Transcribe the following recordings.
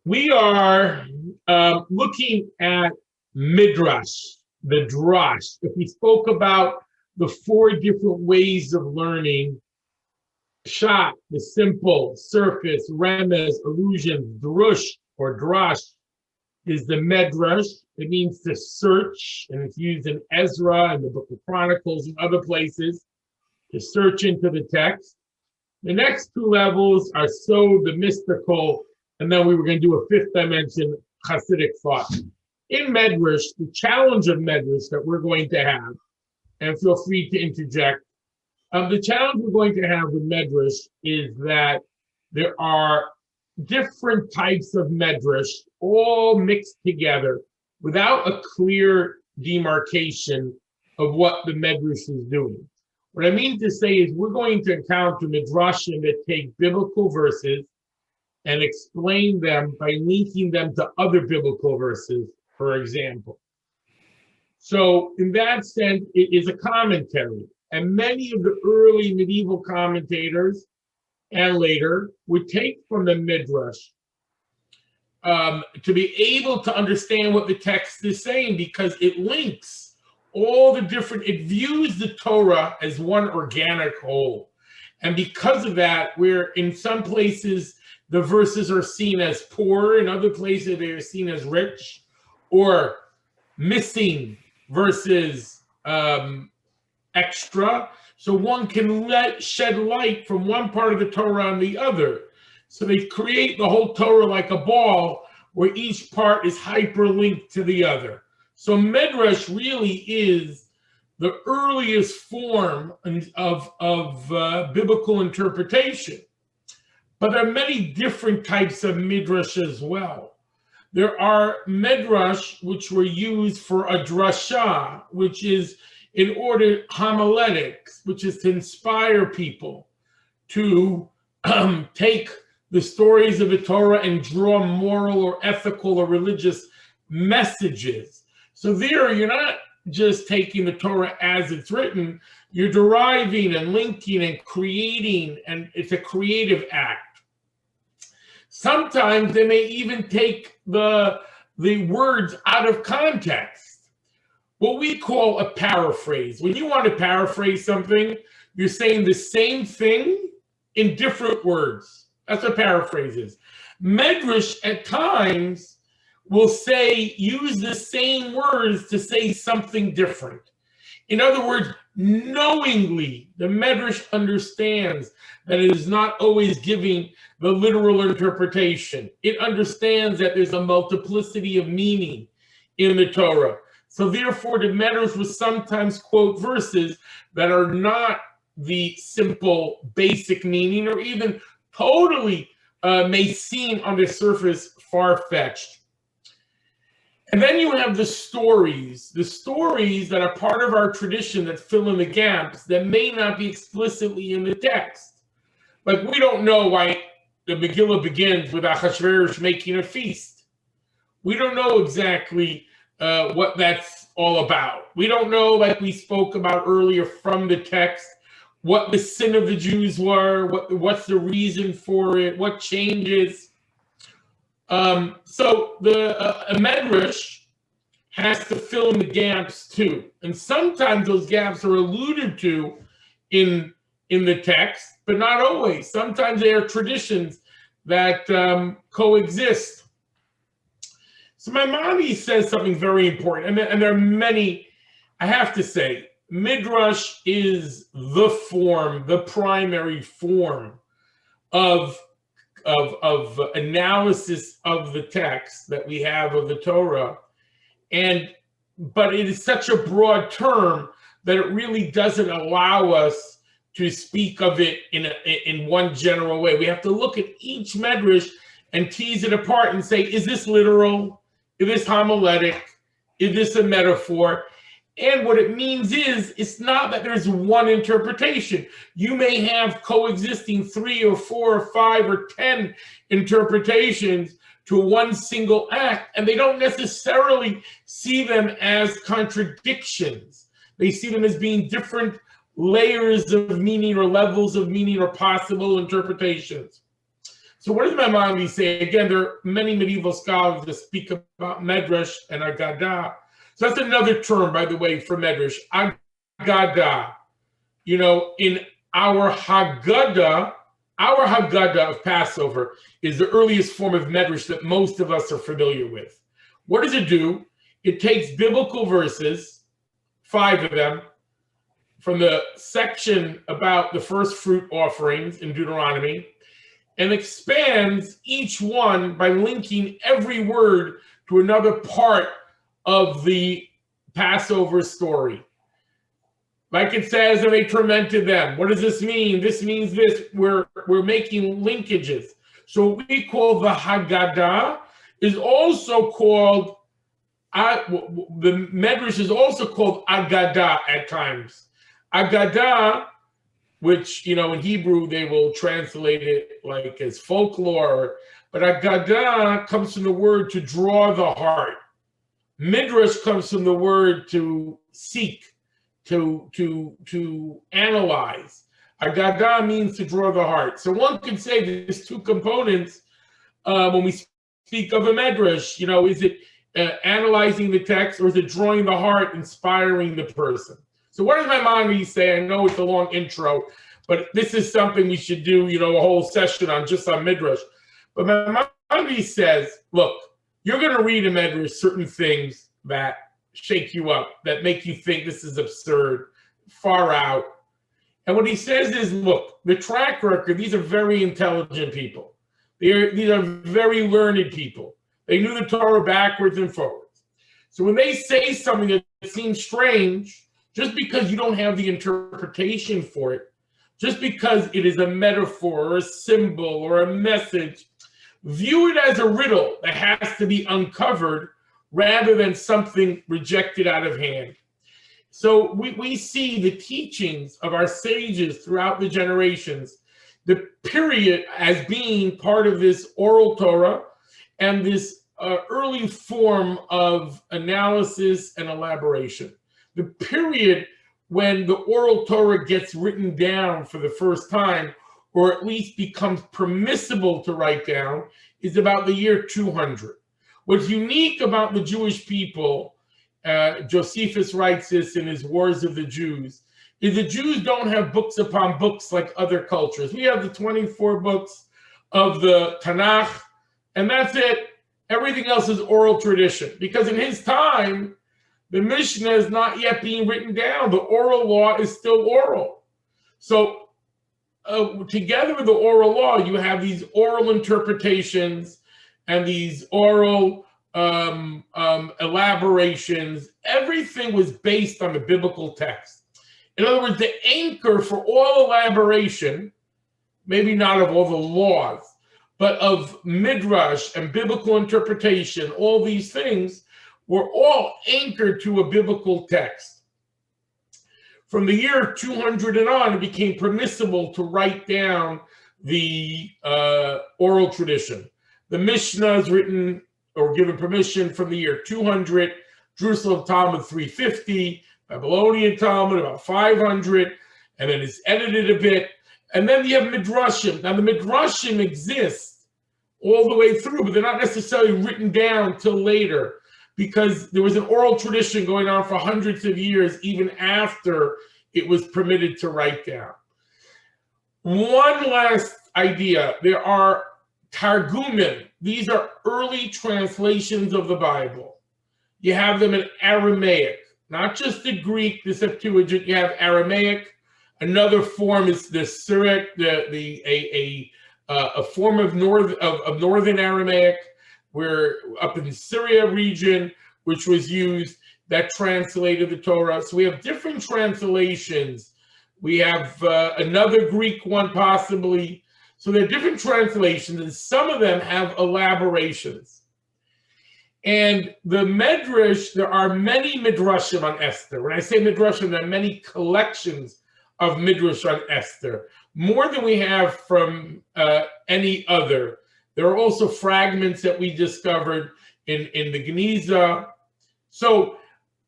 We are looking at Midrash, the Drush. If we spoke about the four different ways of learning, Pshat, the simple, surface, remez, allusion, Drush or Drash is the Medrash. It means to search, and it's used in Ezra and the Book of Chronicles and other places to search into the text. The next two levels are the mystical, and then we were going to do a fifth dimension, Hasidic thought. In Medrash, the challenge of Medrash that we're going to have, and feel free to interject, the challenge we're going to have with Medrash is that there are different types of Medrash all mixed together without a clear demarcation of what the Medrash is doing. What I mean to say is we're going to encounter Midrashim that take biblical verses and explain them by linking them to other biblical verses, for example. So in that sense, it is a commentary. And many of the early medieval commentators and later would take from the Midrash to be able to understand what the text is saying, because it links all the different, it views the Torah as one organic whole. And because of that, where in some places the verses are seen as poor, in other places they are seen as rich, or missing versus extra, so one can shed light from one part of the Torah on the other. So they create the whole Torah like a ball where each part is hyperlinked to the other. So Midrash really is the earliest form of biblical interpretation. But there are many different types of Midrash as well. There are Midrash which were used for a drasha, which is in order homiletics, which is to inspire people to take the stories of the Torah and draw moral or ethical or religious messages. So there, you're not just taking the Torah as it's written, you're deriving and linking and creating, and it's a creative act. Sometimes they may even take the words out of context. What we call a paraphrase. When you want to paraphrase something, you're saying the same thing in different words. That's what paraphrase is. Medrash at times will use the same words to say something different. In other words, knowingly, the Medrash understands that it is not always giving the literal interpretation. It understands that there's a multiplicity of meaning in the Torah. So therefore, the Medrash will sometimes quote verses that are not the simple, basic meaning, or even totally may seem on the surface far-fetched. And then you have the stories that are part of our tradition that fill in the gaps that may not be explicitly in the text. Like, we don't know why the Megillah begins with Achashverosh making a feast. We don't know exactly what that's all about. We don't know, like we spoke about earlier from the text, what the sin of the Jews were, what's the reason for it, what changes. So a Medrash has to fill in the gaps too. And sometimes those gaps are alluded to in the text, but not always. Sometimes they are traditions that coexist. So Maimonides says something very important, and there are many. I have to say, Midrash is the primary form of analysis of the text that we have of the Torah, but it is such a broad term that it really doesn't allow us to speak of it in one general way. We have to look at each Midrash and tease it apart and say, is this literal? Is this homiletic? Is this a metaphor? And what it means is, it's not that there's one interpretation. You may have coexisting 3 or 4 or 5 or 10 interpretations to one single act, and they don't necessarily see them as contradictions. They see them as being different layers of meaning or levels of meaning or possible interpretations. So what does Maimonides say? Again, there are many medieval scholars that speak about Medrash and Aggada. So that's another term, by the way, for Medrash, Aggada. You know, in our Haggadah of Passover is the earliest form of Medrash that most of us are familiar with. What does it do? It takes biblical verses, 5 of them, from the section about the first fruit offerings in Deuteronomy, and expands each one by linking every word to another part of the Passover story. Like it says, and they tormented them. What does this mean? This means this. We're making linkages. So what we call the Haggadah is also called, the Medrash is also called Aggada at times. Aggada, which, you know, in Hebrew, they will translate it like as folklore, but Aggada comes from the word to draw the heart. Midrash comes from the word to seek, to analyze. Aggada means to draw the heart. So one could say there's two components when we speak of a Midrash. You know, is it analyzing the text, or is it drawing the heart, inspiring the person? So what does Maimonides say? I know it's a long intro, but this is something we should do, you know, a whole session on just on Midrash. But Maimonides says, look, you're going to read in Midrash certain things that shake you up, that make you think this is absurd, far out. And what he says is, look, the track record, these are very intelligent people. These are very learned people. They knew the Torah backwards and forwards. So when they say something that seems strange, just because you don't have the interpretation for it, just because it is a metaphor or a symbol or a message, view it as a riddle that has to be uncovered rather than something rejected out of hand. So we see the teachings of our sages throughout the generations, the period as being part of this oral Torah and this early form of analysis and elaboration. The period when the oral Torah gets written down for the first time, or at least becomes permissible to write down, is about the year 200. What's unique about the Jewish people, Josephus writes this in his Wars of the Jews, is the Jews don't have books upon books like other cultures. We have the 24 books of the Tanakh, and that's it. Everything else is oral tradition. Because in his time, the Mishnah is not yet being written down. The oral law is still oral. So together with the oral law, you have these oral interpretations and these oral elaborations. Everything was based on the biblical text. In other words, the anchor for all elaboration, maybe not of all the laws, but of Midrash and biblical interpretation, all these things were all anchored to a biblical text. From the year 200 and on, it became permissible to write down the oral tradition. The Mishnah is written or given permission from the year 200, Jerusalem Talmud 350, Babylonian Talmud about 500, and then it's edited a bit. And then you have Midrashim. Now the Midrashim exist all the way through, but they're not necessarily written down till later, because there was an oral tradition going on for hundreds of years, even after it was permitted to write down. One last idea. There are Targumen. These are early translations of the Bible. You have them in Aramaic, not just the Greek, the Septuagint. You have Aramaic. Another form is the Syriac, a form of Northern Aramaic, where up in the Syria region, which was used, that translated the Torah. So we have different translations. We have another Greek one possibly. So there are different translations, and some of them have elaborations. And the Medrash, there are many Midrashim on Esther. When I say Midrashim, there are many collections of Midrash on Esther, more than we have from any other. There are also fragments that we discovered in the Geniza. So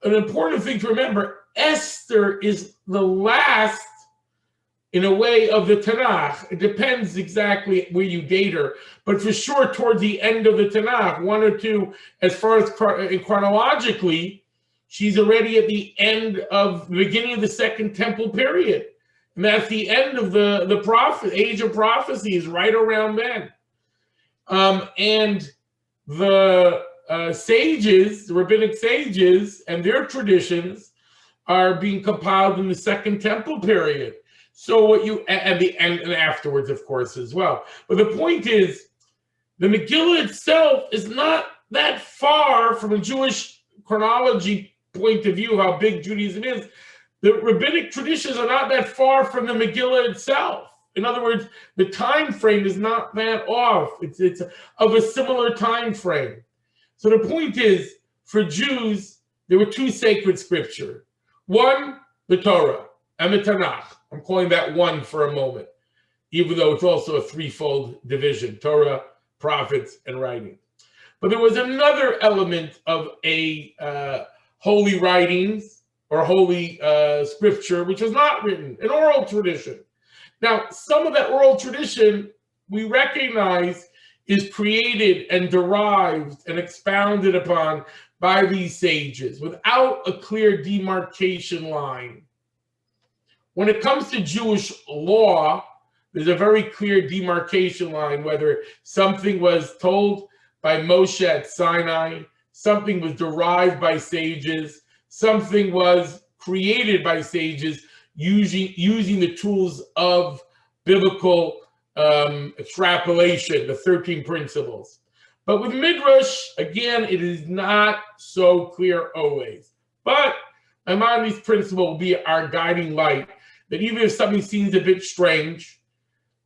an important thing to remember, Esther is the last in a way of the Tanakh. It depends exactly where you date her, but for sure towards the end of the Tanakh, one or two, as far as chronologically, she's already at the end of the beginning of the Second Temple period. And that's the end of the prophet, age of prophecy is right around then. And the sages, the rabbinic sages and their traditions are being compiled in the Second Temple period. So what you, and afterwards, of course, as well. But the point is, the Megillah itself is not that far from a Jewish chronology point of view, how big Judaism is. The rabbinic traditions are not that far from the Megillah itself. In other words, the time frame is not that off. It's of a similar time frame. So the point is, for Jews, there were two sacred scripture. One, the Torah and the Tanakh. I'm calling that one for a moment, even though it's also a threefold division: Torah, prophets, and writing. But there was another element of a holy writings or holy scripture, which was not written, an oral tradition. Now, some of that oral tradition we recognize is created and derived and expounded upon by these sages without a clear demarcation line. When it comes to Jewish law, there's a very clear demarcation line, whether something was told by Moshe at Sinai, something was derived by sages, something was created by sages using the tools of biblical extrapolation, the 13 principles. But with Midrash, again, it is not so clear always. But Maimonides' principle will be our guiding light, that even if something seems a bit strange,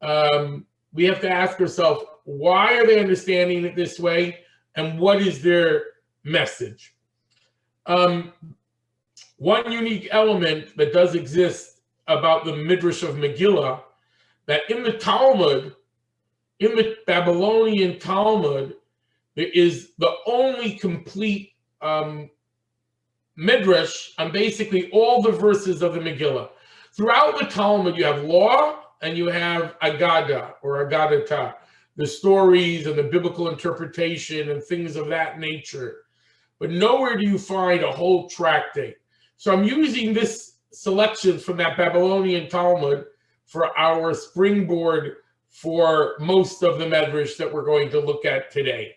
we have to ask ourselves, why are they understanding it this way, and what is their message? One unique element that does exist about the Midrash of Megillah, that in the Talmud, in the Babylonian Talmud, there is the only complete Midrash on basically all the verses of the Megillah. Throughout the Talmud, you have law and you have Aggada or Aggadata, the stories and the biblical interpretation and things of that nature. But nowhere do you find a whole tractate. So I'm using this selection from that Babylonian Talmud for our springboard for most of the Midrash that we're going to look at today.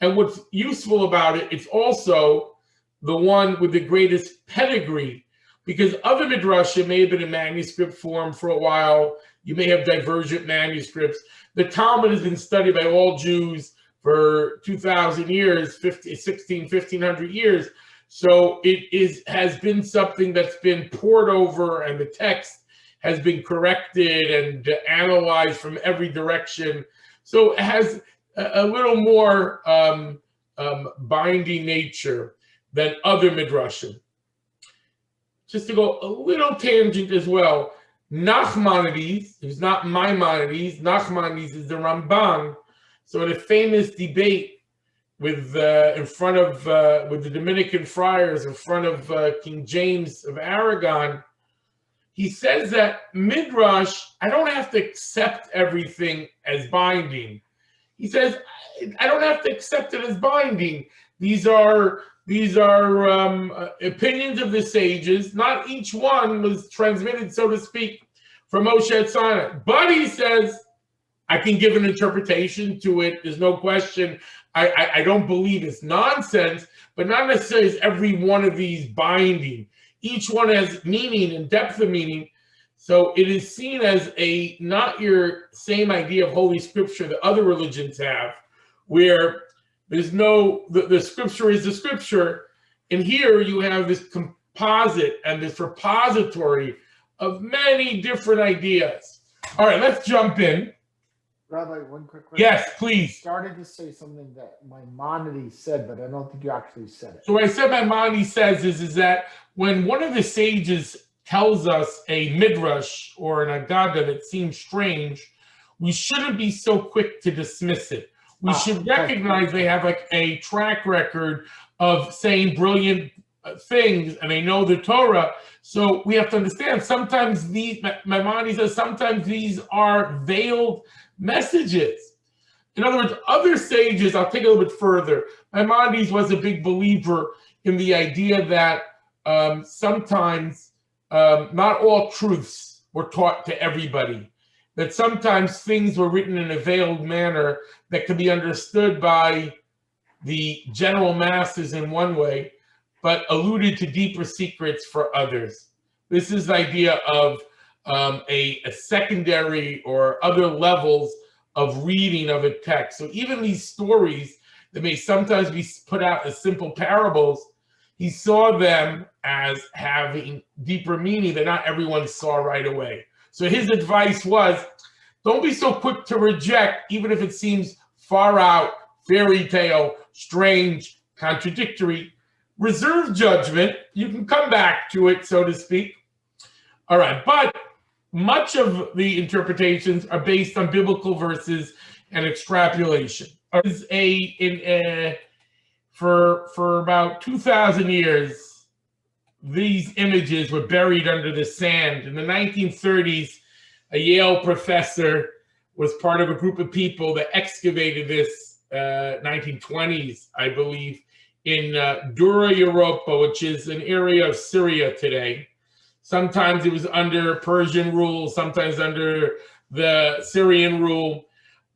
And what's useful about it, it's also the one with the greatest pedigree, because other Midrashim may have been in manuscript form for a while. You may have divergent manuscripts. The Talmud has been studied by all Jews for 2,000 years, 1,500 years. So it has been something that's been poured over, and the text has been corrected and analyzed from every direction. So it has a little more binding nature than other Midrashim. Just to go a little tangent as well, Nachmanides, who's not Maimonides, Nachmanides is the Ramban. So in a famous debate with with the Dominican friars in front of King James of Aragon, he says that Midrash, I don't have to accept everything as binding. He says, I don't have to accept it as binding. These are opinions of the sages. Not each one was transmitted, so to speak, from Moshe at Sinai. But he says, I can give an interpretation to it. There's no question. I don't believe it's nonsense, but not necessarily is every one of these binding. Each one has meaning and depth of meaning. So it is seen as not your same idea of Holy Scripture that other religions have, where there's the Scripture is the Scripture. And here you have this composite and this repository of many different ideas. All right, let's jump in. Rabbi, one quick question. Yes, please. You started to say something that Maimonides said, but I don't think you actually said it. So what I said Maimonides says is that when one of the sages tells us a midrash or an Aggada that seems strange, we shouldn't be so quick to dismiss it. We should recognize they have like a track record of saying brilliant things, and they know the Torah. So we have to understand sometimes Maimonides says sometimes these are veiled messages. In other words, other sages, I'll take it a little bit further. Maimonides was a big believer in the idea that sometimes not all truths were taught to everybody, that sometimes things were written in a veiled manner that could be understood by the general masses in one way, but alluded to deeper secrets for others. This is the idea of a secondary or other levels of reading of a text. So even these stories that may sometimes be put out as simple parables, he saw them as having deeper meaning that not everyone saw right away. So his advice was, don't be so quick to reject, even if it seems far out, fairy tale, strange, contradictory. Reserve judgment. You can come back to it, so to speak. All right, but much of the interpretations are based on biblical verses and extrapolation. For about 2,000 years, these images were buried under the sand. In the 1930s, a Yale professor was part of a group of people that excavated this, 1920s, I believe, in Dura Europa, which is an area of Syria today. Sometimes it was under Persian rule, sometimes under the Syrian rule.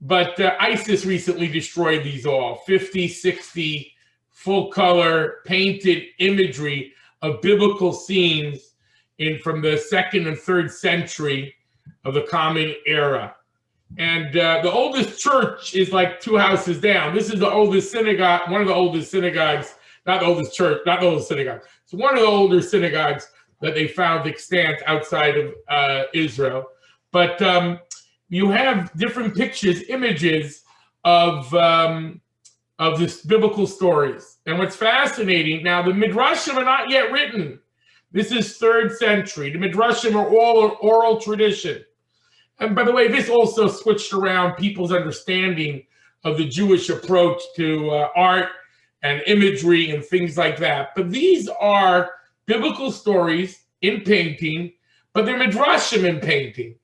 But ISIS recently destroyed these all, 50, 60 full color painted imagery of biblical scenes from the 2nd and 3rd century of the Common Era. And the oldest church is like 2 houses down. This is the oldest synagogue, one of the oldest synagogues, not the oldest church, not the oldest synagogue. It's one of the older synagogues that they found extant outside of Israel. But you have different pictures, images of this biblical stories. And what's fascinating, now the Midrashim are not yet written. This is 3rd century. The Midrashim are all oral tradition. And by the way, this also switched around people's understanding of the Jewish approach to art and imagery and things like that. But these are biblical stories in painting, but they're Midrashim in painting.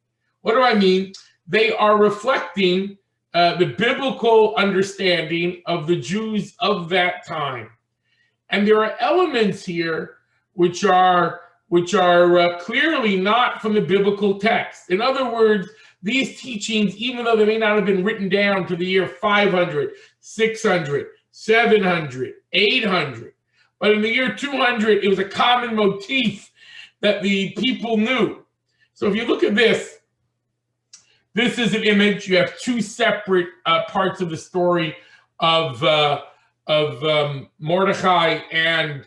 What do I mean? They are reflecting the biblical understanding of the Jews of that time. And there are elements here which are clearly not from the biblical text. In other words, these teachings, even though they may not have been written down to the year 500, 600, 700, 800, but in the year 200, it was a common motif that the people knew. So if you look at this, this is an image. You have 2 separate parts of the story of Mordechai and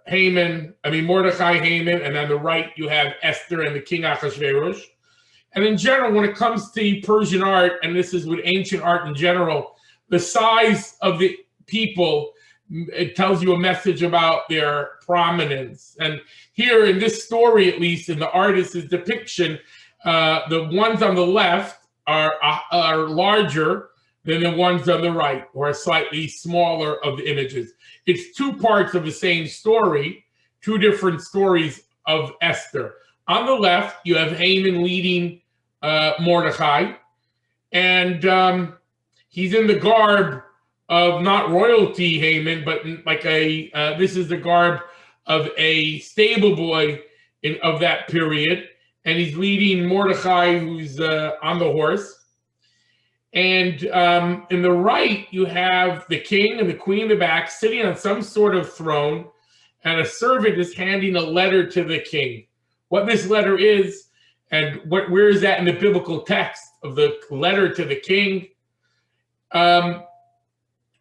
Haman. Mordechai, Haman, and on the right you have Esther and the king Achashverosh. And in general, when it comes to Persian art, and this is with ancient art in general, the size of the people, it tells you a message about their prominence. And here in this story, at least in the artist's depiction, the ones on the left are larger than the ones on the right, or slightly smaller of the images. It's 2 parts of the same story, 2 different stories of Esther. On the left, you have Haman leading Mordechai, and he's in the garb of not royalty Haman, but like this is the garb of a stable boy of that period, and he's leading Mordechai, who's on the horse. And in the right, you have the king and the queen in the back sitting on some sort of throne, and a servant is handing a letter to the king. What this letter is, and where is that in the biblical text of the letter to the king?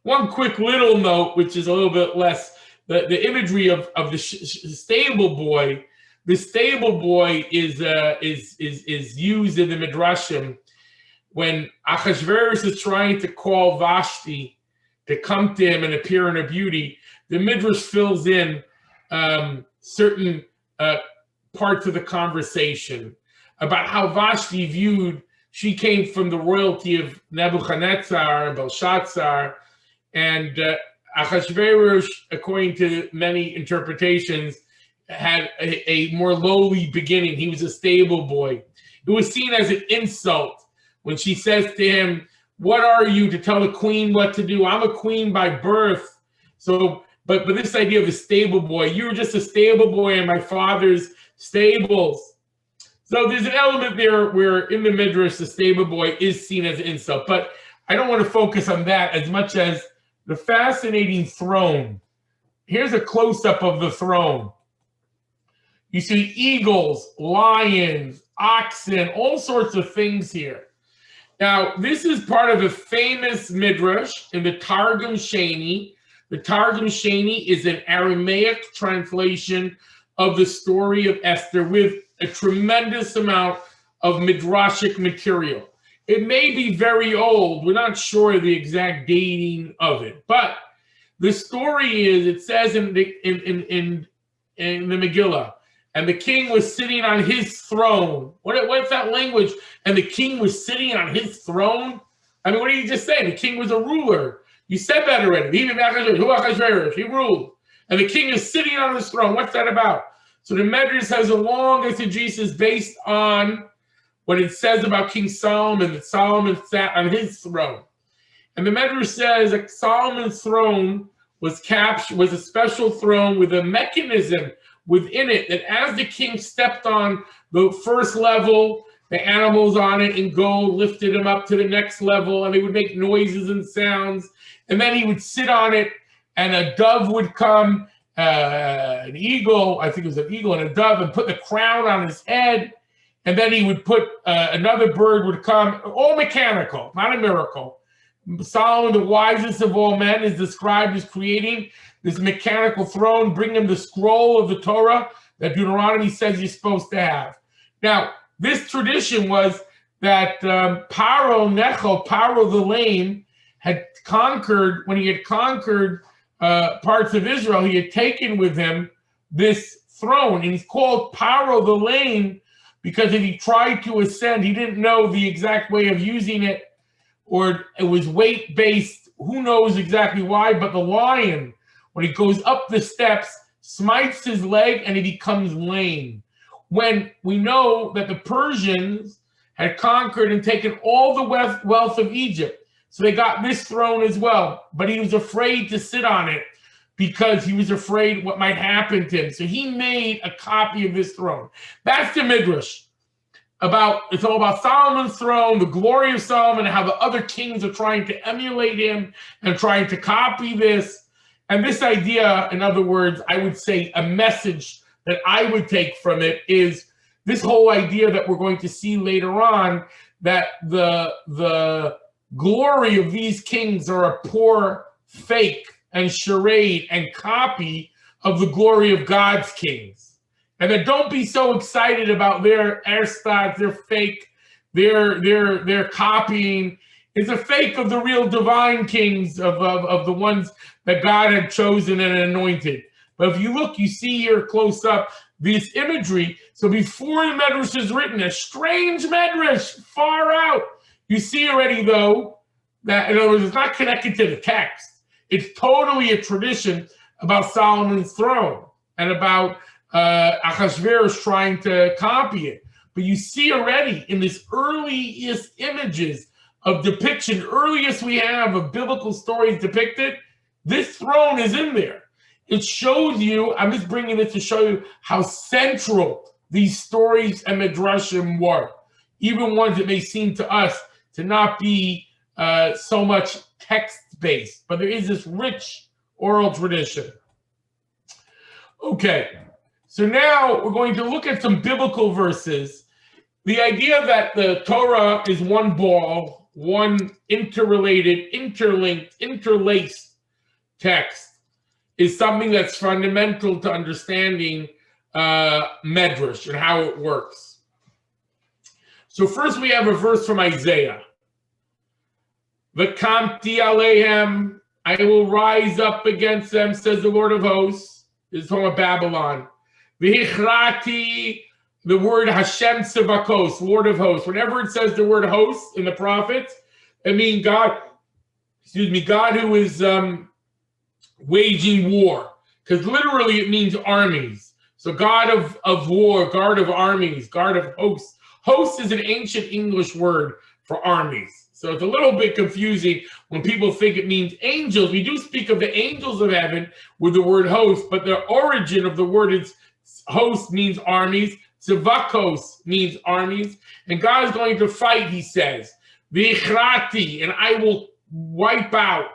One quick little note, which is a little bit less, the imagery of the stable boy. The stable boy is used in the Midrashim when Achashverosh is trying to call Vashti to come to him and appear in her beauty. The Midrash fills in certain parts of the conversation about how Vashti viewed, she came from the royalty of Nebuchadnezzar and Belshazzar, and Achashverosh, according to many interpretations, had a more lowly beginning. He was a stable boy. It was seen as an insult when she says to him, "What are you to tell the queen what to do? I'm a queen by birth." So, but this idea of a stable boy, you were just a stable boy in my father's stables. So there's an element there where in the Midrash, the stable boy is seen as an insult. But I don't want to focus on that as much as the fascinating throne. Here's a close-up of the throne. You see eagles, lions, oxen, all sorts of things here. Now, this is part of a famous Midrash in the Targum Sheni. The Targum Sheni is an Aramaic translation of the story of Esther with a tremendous amount of Midrashic material. It may be very old. We're not sure the exact dating of it. But the story is, it says in the Megillah, and the king was sitting on his throne. What's that language? And the king was sitting on his throne? I mean, what did you just say? The king was a ruler. You said that already. He ruled. And the king is sitting on his throne. What's that about? So the Midrash has a long exegesis based on what it says about King Solomon, that Solomon sat on his throne. And the Midrash says that Solomon's throne was a special throne with a mechanism within it, that as the king stepped on the first level, the animals on it in gold lifted him up to the next level, and they would make noises and sounds. And then he would sit on it, and a dove would come, an eagle, I think it was an eagle and a dove, and put the crown on his head. And then he would put, another bird would come, all mechanical, not a miracle. Solomon, the wisest of all men, is described as creating this mechanical throne, bring him the scroll of the Torah that Deuteronomy says you're supposed to have. Now, this tradition was that Paro the Lame, had conquered, when he had conquered parts of Israel, he had taken with him this throne. And he's called Paro the Lame because if he tried to ascend, he didn't know the exact way of using it, or it was weight-based. Who knows exactly why, but the lion, when he goes up the steps, smites his leg and he becomes lame. When we know that the Persians had conquered and taken all the wealth of Egypt, so they got this throne as well, but he was afraid to sit on it because he was afraid what might happen to him. So he made a copy of this throne. That's the Midrash. It's all about Solomon's throne, the glory of Solomon, and how the other kings are trying to emulate him and trying to copy this. And this idea, in other words, I would say a message that I would take from it is this whole idea that we're going to see later on, that the glory of these kings are a poor fake and charade and copy of the glory of God's kings. And then don't be so excited about their airstods, their fake, their copying. It's a fake of the real divine kings of the ones that God had chosen and anointed. But if you look, you see here close up this imagery. So before the Midrash is written, a strange Midrash, far out. You see already, though, that in other words, it's not connected to the text. It's totally a tradition about Solomon's throne and about Ahasuerus trying to copy it. But you see already in this earliest images of depiction, earliest we have of biblical stories depicted, this throne is in there. It shows you, I'm just bringing this to show you how central these stories and midrashim were, even ones that may seem to us to not be so much text-based, but there is this rich oral tradition. Okay, so now we're going to look at some biblical verses. The idea that the Torah is one ball, one interrelated, interlinked, interlaced text is something that's fundamental to understanding Midrash and how it works. So first we have a verse from Isaiah. V'kamti alehem, I will rise up against them, says the Lord of hosts. This is talking about Babylon. V'hichrati, the word Hashem Tzavakos, Lord of hosts. Whenever it says the word host in the prophets, it means God who is waging war. Because literally it means armies. So God of war, God of armies, God of hosts. Host is an ancient English word for armies. So it's a little bit confusing when people think it means angels. We do speak of the angels of heaven with the word host, but the origin of the word is host means armies. Tzavakos means armies. And God is going to fight, he says. V'ichrati, and I will wipe out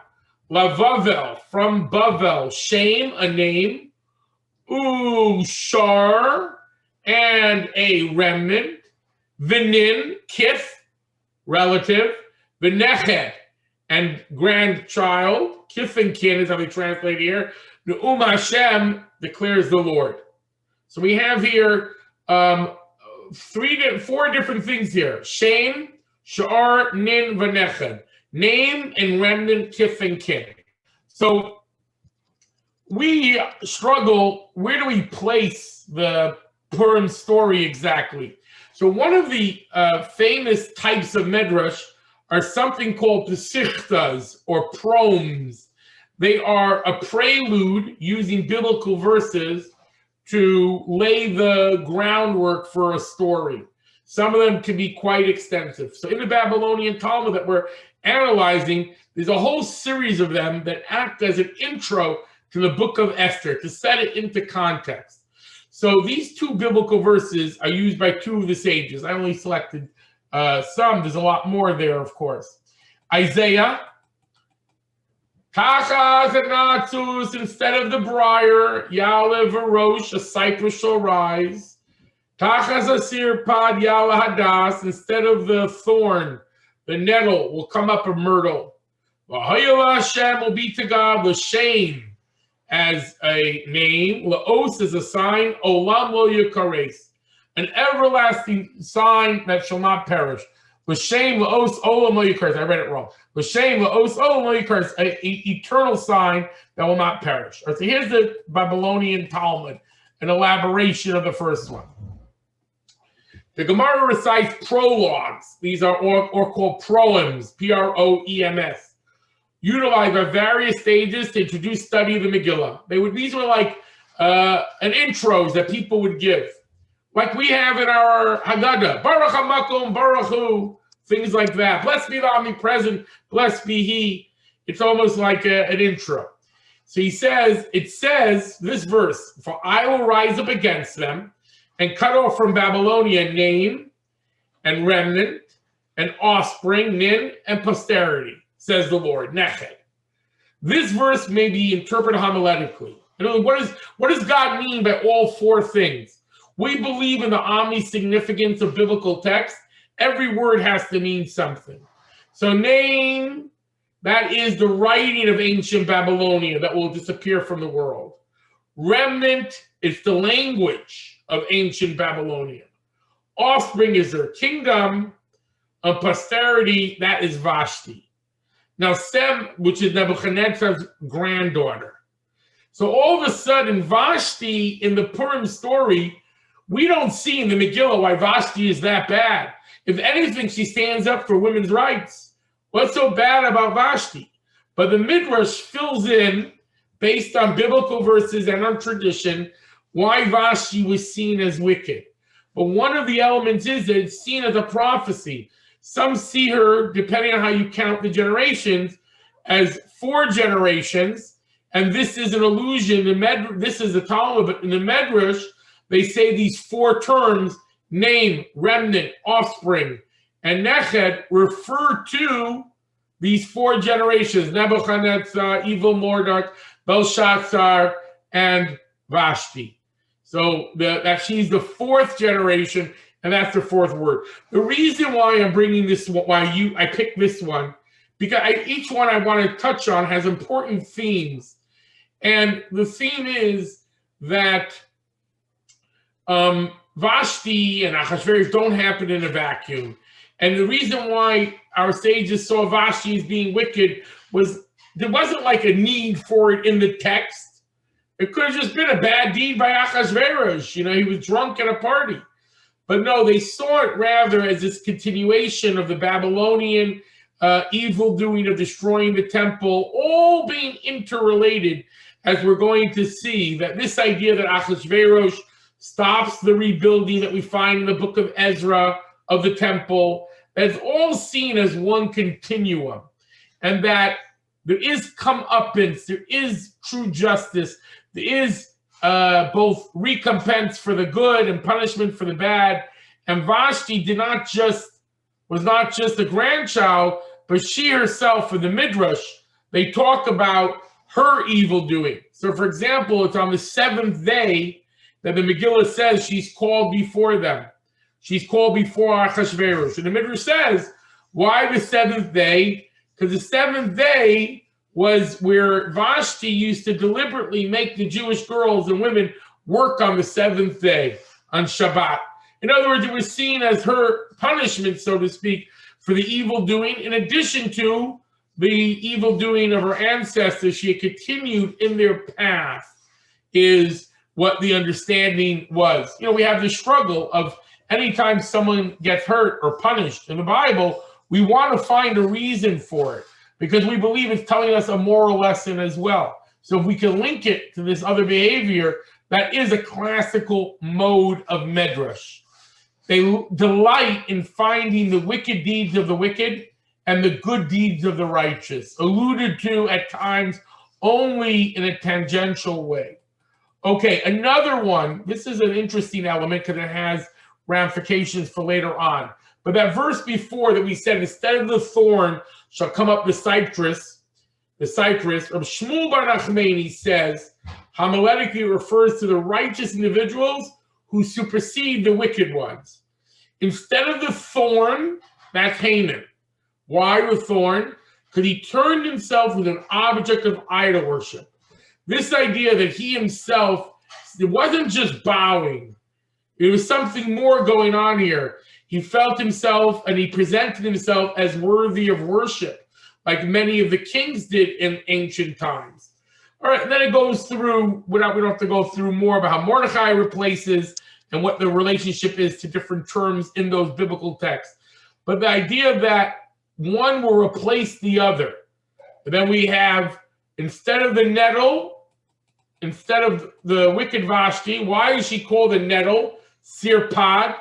Lavavel, from Bavel, shame, a name. Shar, and a remnant. Vinin, kith, relative. V'nechet, and grandchild. Kith and kin is how they translate here. Ne'um Hashem, declares the Lord. So we have here four different things here. Shame, shar, nin, v'nechet. Name and remnant, kith and kin. So we struggle, where do we place the Purim story exactly? So one of the famous types of Midrash are something called pesichtas or proms. They are a prelude using biblical verses to lay the groundwork for a story. Some of them can be quite extensive. So in the Babylonian Talmud that we're analyzing, there's a whole series of them that act as an intro to the book of Esther, to set it into context. So these two biblical verses are used by two of the sages. I only selected some. There's a lot more there, of course. Isaiah, Tachas Natsus, instead of the briar, Yalev Varosh, a cypress shall rise. Tachas Asir Pad Yala Hadas, instead of the thorn, the nettle will come up a myrtle. V'hayala Hashem will be to God, l'shem as a name, la'os as a sign, olam lo yikares, an everlasting sign that shall not perish. L'shem la'os olam lo yikares. I read it wrong. L'shem la'os olam lo yikares, an eternal sign that will not perish. All right, so here's the Babylonian Talmud, an elaboration of the first one. The Gemara recites prologues. These are or called proems, P-R-O-E-M-S, utilized at various stages to introduce study of the Megillah. These were like an intros that people would give, like we have in our Aggada, Baruch HaMakom, Baruch Hu, things like that. Blessed be the omnipresent, blessed be he. It's almost like an intro. So it says this verse, for I will rise up against them and cut off from Babylonia name and remnant and offspring, nin, and posterity, says the Lord, nechet. This verse may be interpreted homiletically. In other words, what does God mean by all four things? We believe in the omni-significance of biblical text. Every word has to mean something. So name, that is the writing of ancient Babylonia that will disappear from the world. Remnant is the language of ancient Babylonia. Offspring is their kingdom. And posterity, that is Vashti. Now Sem, which is Nebuchadnezzar's granddaughter. So all of a sudden, Vashti in the Purim story, we don't see in the Megillah why Vashti is that bad. If anything, she stands up for women's rights. What's so bad about Vashti? But the Midrash fills in, based on biblical verses and on tradition, why Vashti was seen as wicked. But one of the elements is that it's seen as a prophecy. Some see her, depending on how you count the generations, as 4 generations, and this is an allusion. This is the Talmud, but in the Medrash, they say these 4 terms, name, remnant, offspring, and nechet, refer to these 4 generations, Nebuchadnezzar, evil Mordecai, Belshazzar, and Vashti. So that she's the 4th generation, and that's the 4th word. The reason why I'm bringing this, I picked this one, because each one I want to touch on has important themes. And the theme is that Vashti and Achashverosh don't happen in a vacuum. And the reason why our sages saw Vashti as being wicked was there wasn't like a need for it in the text. It could have just been a bad deed by Achashverosh. He was drunk at a party. But no, they saw it rather as this continuation of the Babylonian evil doing of destroying the temple, all being interrelated, as we're going to see, that this idea that Achashverosh stops the rebuilding that we find in the book of Ezra of the temple. That's all seen as one continuum, and that there is comeuppance, there is true justice, there is both recompense for the good and punishment for the bad. And Vashti was not just a grandchild, but she herself in the Midrash, they talk about her evil doing. So for example, it's on the 7th day that the Megillah says she's called before them. She's called before Achashverosh. And the Midrash says, why the 7th day? Because the 7th day was where Vashti used to deliberately make the Jewish girls and women work on the 7th day, on Shabbat. In other words, it was seen as her punishment, so to speak, for the evil doing. In addition to the evil doing of her ancestors, she had continued in their path, is what the understanding was. You know, we have the struggle of anytime someone gets hurt or punished in the Bible, we want to find a reason for it, because we believe it's telling us a moral lesson as well. So if we can link it to this other behavior, that is a classical mode of Midrash. They delight in finding the wicked deeds of the wicked and the good deeds of the righteous, alluded to at times only in a tangential way. Okay, another one, this is an interesting element because it has ramifications for later on. But that verse before that we said, instead of the thorn shall come up the cypress, Shmuel Bar Nachmani says, homiletically refers to the righteous individuals who supersede the wicked ones. Instead of the thorn, that's Haman. Why the thorn? Because he turned himself with an object of idol worship. This idea that he himself, it wasn't just bowing. There was something more going on here. He felt himself and he presented himself as worthy of worship, like many of the kings did in ancient times. All right, and then it goes through, we don't have to go through more about how Mordechai replaces and what the relationship is to different terms in those biblical texts. But the idea that one will replace the other. And then we have, instead of the nettle, instead of the wicked Vashti, why is she called a nettle? Sirpad.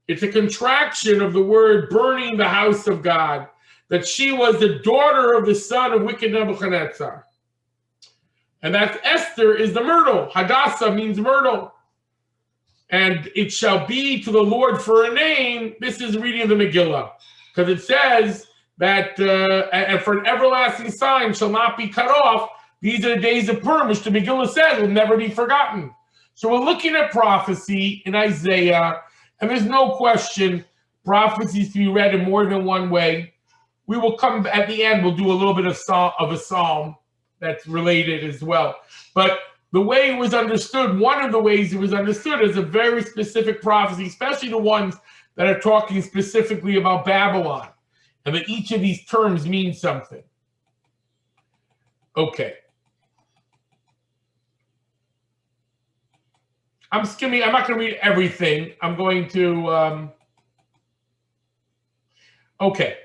It's a contraction of the word burning the house of God, that she was the daughter of the son of wicked Nebuchadnezzar. And that's Esther is the myrtle. Hadassah means myrtle. And it shall be to the Lord for a name. This is reading of the Megillah. Because it says that, and for an everlasting sign shall not be cut off. These are the days of Purim, which the Megillah says will never be forgotten. So we're looking at prophecy in Isaiah, and there's no question prophecies to be read in more than one way. We will come at the end, we'll do a little bit of a psalm that's related as well. But the way it was understood, one of the ways it was understood is a very specific prophecy, especially the ones that are talking specifically about Babylon, and that each of these terms means something. Okay. I'm skimming, I'm not going to read everything. I'm going to, okay.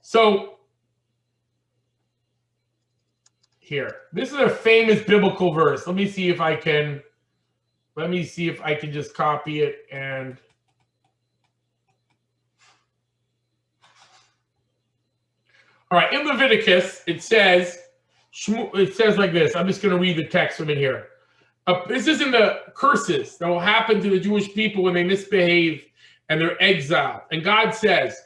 So, here, this is a famous biblical verse. Let me see if I can just copy it and. All right, in Leviticus, it says like this. I'm just going to read the text from in here. This is in the curses that will happen to the Jewish people when they misbehave and they're exiled. And God says,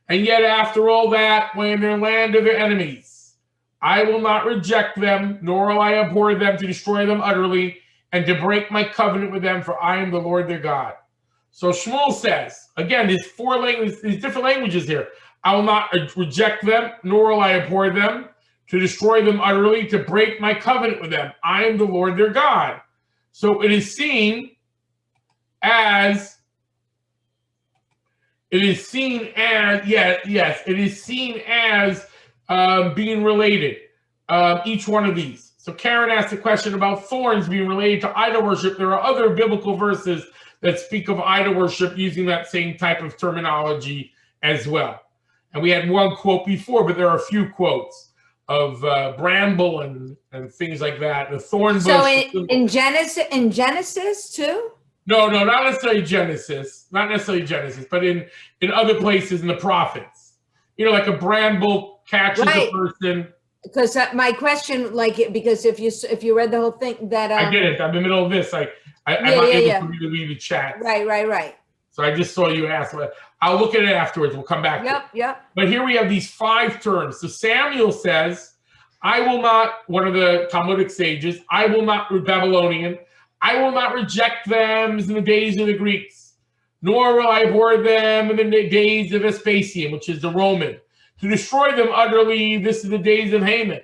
and yet after all that, when in their land of their enemies, I will not reject them, nor will I abhor them to destroy them utterly and to break my covenant with them, for I am the Lord their God. So Shmuel says, again, there's different languages here. I will not reject them, nor will I abhor them, to destroy them utterly, to break my covenant with them. I am the Lord their God. So it is seen as, being related, each one of these. So Karen asked a question about thorns being related to idol worship. There are other biblical verses that speak of idol worship using that same type of terminology as well. And we had one quote before, but there are a few quotes. bramble and things like that. The thorn bush. So in Genesis too? No, not necessarily Genesis, but in other places in the prophets. Like a bramble catches a person. Because my question, because if you read the whole thing, that I get it. I'm in the middle of this. I'm not able to read the chat. Right. So I just saw you ask. I'll look at it afterwards. We'll come back. Yep. But here we have these 5 terms. So Samuel says, I will not, one of the Talmudic sages, I will not, Babylonian, I will not reject them as in the days of the Greeks, nor will I abhor them in the days of Vespasian, which is the Roman. To destroy them utterly, this is the days of Haman.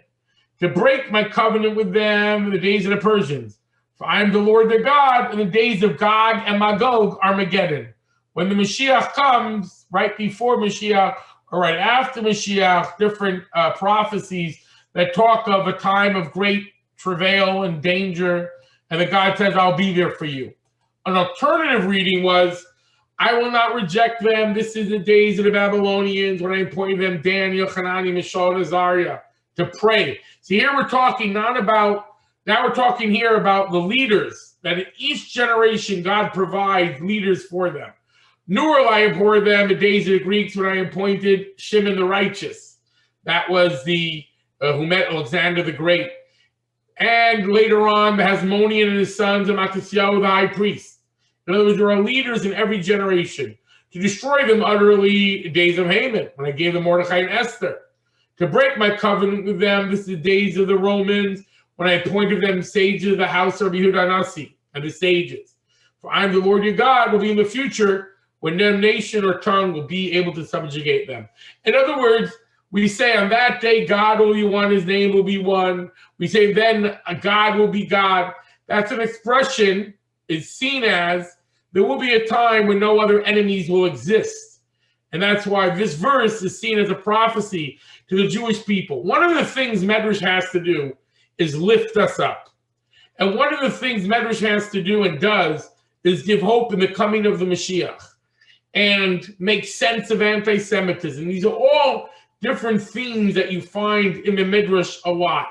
To break my covenant with them in the days of the Persians. For I am the Lord their God in the days of Gog and Magog, Armageddon. When the Mashiach comes, right before Mashiach or right after Mashiach, different prophecies that talk of a time of great travail and danger, and that God says, I'll be there for you. An alternative reading was, I will not reject them. This is the days of the Babylonians when I appointed them, Daniel, Hanani, Mishael, and Azariah, to pray. See, here we're talking now we're talking here about the leaders, that in each generation God provides leaders for them. Nor will I abhor them the days of the Greeks when I appointed Shimon the righteous. That was the who met Alexander the Great. And later on, the Hasmonean and his sons, and Mattityahu the high priest. In other words, there are leaders in every generation. To destroy them utterly, the days of Haman, when I gave them Mordecai and Esther. To break my covenant with them, this is the days of the Romans, when I appointed them sages of the house of Yehuda Nasi, and the sages. For I am the Lord your God, will be in the future, when no nation or tongue will be able to subjugate them. In other words, we say on that day, God will be one, his name will be one. We say then God will be God. That's an expression, is seen as there will be a time when no other enemies will exist. And that's why this verse is seen as a prophecy to the Jewish people. One of the things Medrash has to do is lift us up. And one of the things Medrash has to do and does is give hope in the coming of the Mashiach and make sense of anti-Semitism. These are all different themes that you find in the Midrash a lot.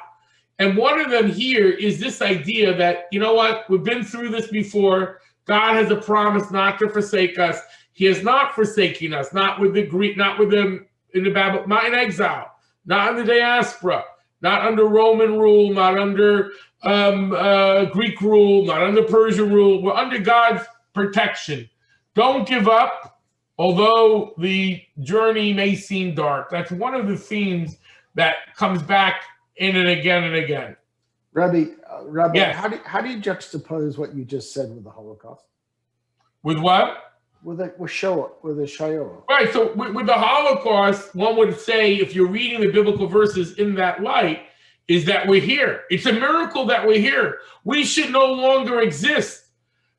And one of them here is this idea that, you know what, we've been through this before. God has a promise not to forsake us. He has not forsaken us, not with the Greek, not with them in the Babylon, not in exile, not in the diaspora, not under Roman rule, not under Greek rule, not under Persian rule. We're under God's protection. Don't give up, although the journey may seem dark. That's one of the themes that comes back in and again and again. Rabbi, yes. how do you juxtapose what you just said with the Holocaust? With what? With the Shoah. Right, so with the Holocaust, one would say, if you're reading the biblical verses in that light, is that we're here. It's a miracle that we're here. We should no longer exist.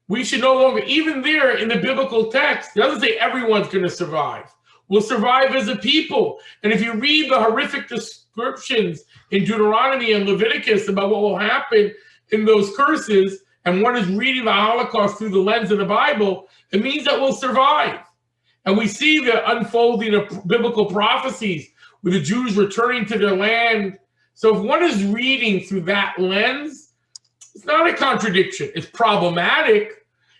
We should no longer, even there in the biblical text, it doesn't say everyone's going to survive. We'll survive as a people. And if you read the horrific descriptions in Deuteronomy and Leviticus about what will happen in those curses, and one is reading the Holocaust through the lens of the Bible, it means that we'll survive. And we see the unfolding of biblical prophecies with the Jews returning to their land. So if one is reading through that lens, it's not a contradiction. It's problematic.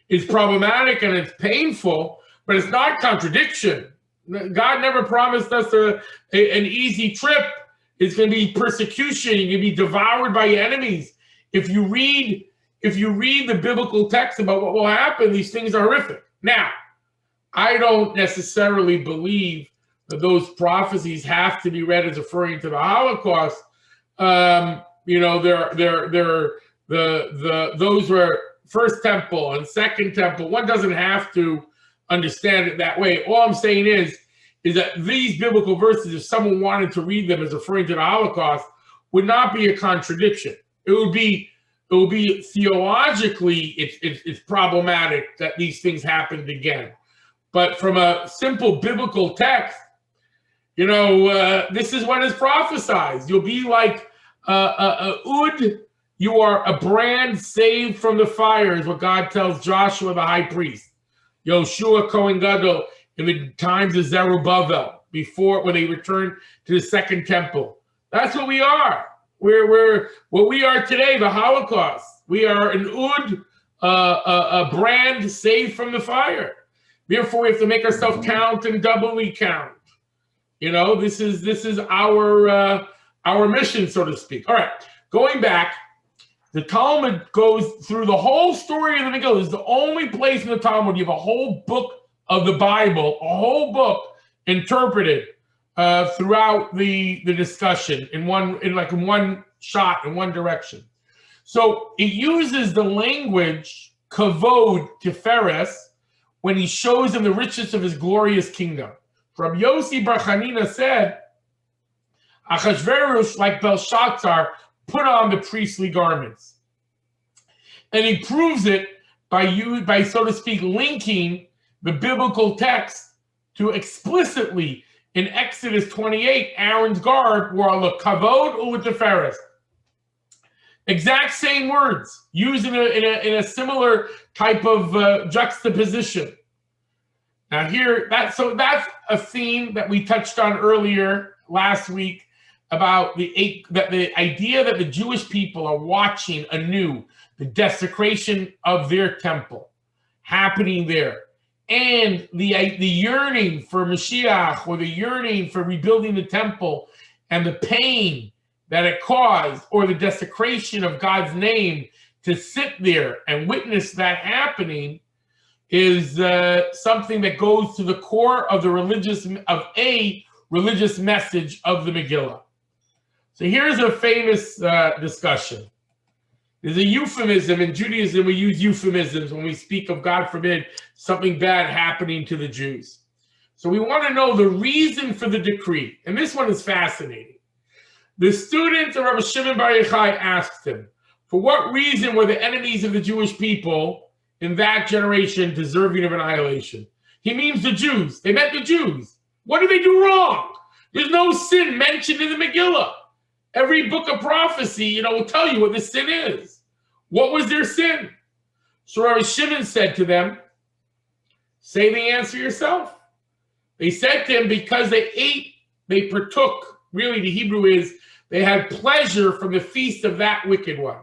It's problematic and it's painful, but it's not contradiction. God never promised us an easy trip. It's going to be persecution. You're going to be devoured by your enemies. If you read the biblical text about what will happen, these things are horrific. Now, I don't necessarily believe that those prophecies have to be read as referring to the Holocaust. Those were First Temple and Second Temple. One doesn't have to understand it that way. All I'm saying is that these biblical verses, if someone wanted to read them as referring to the Holocaust, would not be a contradiction. It would be theologically, it's problematic that these things happened again. But from a simple biblical text, this is what is prophesied. You'll be like Ud. You are a brand saved from the fire, is what God tells Joshua the high priest. Yoshua Kohen Gadol in the times of Zerubbabel, when they returned to the Second Temple. That's what we are. We're what we are today, the Holocaust. We are an a brand saved from the fire. Therefore, we have to make ourselves count and doubly count. This is our mission, so to speak. All right, going back, the Talmud goes through the whole story of the Megillah. This is the only place in the Talmud you have a whole book of the Bible, a whole book interpreted throughout the discussion in one shot, in one direction. So it uses the language kavod tiferes when he shows him the riches of his glorious kingdom. Rabbi Yossi Bar Chanina said, Achashverosh, like Belshazzar, put on the priestly garments. And he proves it by, so to speak, linking the biblical text to explicitly in Exodus 28, Aaron's garb were the kavod u'tiferes. Exact same words used in a similar type of juxtaposition. Now that's a theme that we touched on earlier last week about the idea that the Jewish people are watching anew the desecration of their temple happening there, and the yearning for Mashiach, or the yearning for rebuilding the temple, and the pain that it caused, or the desecration of God's name, to sit there and witness that happening is something that goes to the core of a religious message of the Megillah. So here's a famous discussion. There's a euphemism in Judaism. We use euphemisms when we speak of, God forbid, something bad happening to the Jews. So we want to know the reason for the decree. And this one is fascinating. The students of Rabbi Shimon Bar Yochai asked him, for what reason were the enemies of the Jewish people in that generation deserving of annihilation? He means the Jews. They meant the Jews. What did they do wrong? There's no sin mentioned in the Megillah. Every book of prophecy, will tell you what the sin is. What was their sin? So Rabbi Shimon said to them, say the answer yourself. They said to him, because they partook, really the Hebrew is, they had pleasure from the feast of that wicked one.